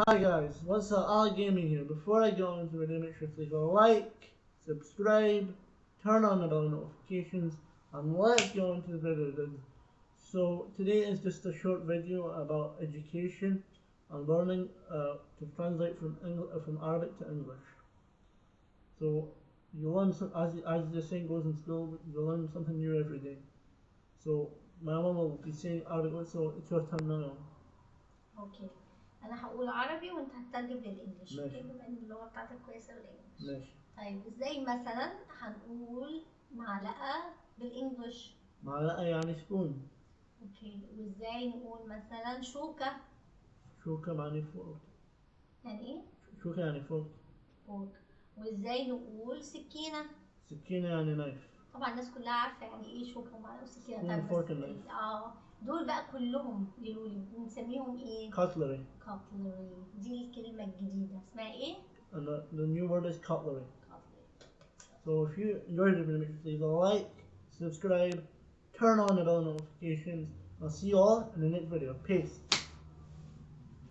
Hi guys, what's up? All Gaming here. Before I go into the video, make sure to leave a like, subscribe, turn on the bell notifications, and let's go into the video. So today is just a short video about education and learning to translate from Arabic to English. So you learn as the saying goes in school, you learn something new every day. So my mom will be saying Arabic, so it's your turn now. اوكي. انا هقول عربي وانت هتترجم للانجليش. ماشي. اوكي، بما ان اللغه بتاعتك كويسه بالانجليش. ماشي. طيب ازاي مثلا هنقول معلقه بالانجليش؟ معلقة يعني سبون. اوكي، وازاي نقول مثلا شوكه؟ شوكة يعني فوق. يعني ايه؟ شوكة يعني فوق. فوق. وازاي نقول سكينه؟ سكينة يعني نايف. طبعا الناس كلها عارفه يعني ايه شوكه ومعلقه وسكينه. سبون طيب فورك بس نايف. دول بقى كلهم قولوا لي بنسميهم ايه؟ Cutlery. cutlery. دي الكلمه الجديده اسمها ايه؟ And the new word is cutlery. cutlery. So if you enjoyed the video, make sure to leave a like, subscribe, turn on the bell notifications. I'll see you all in the next video. Peace.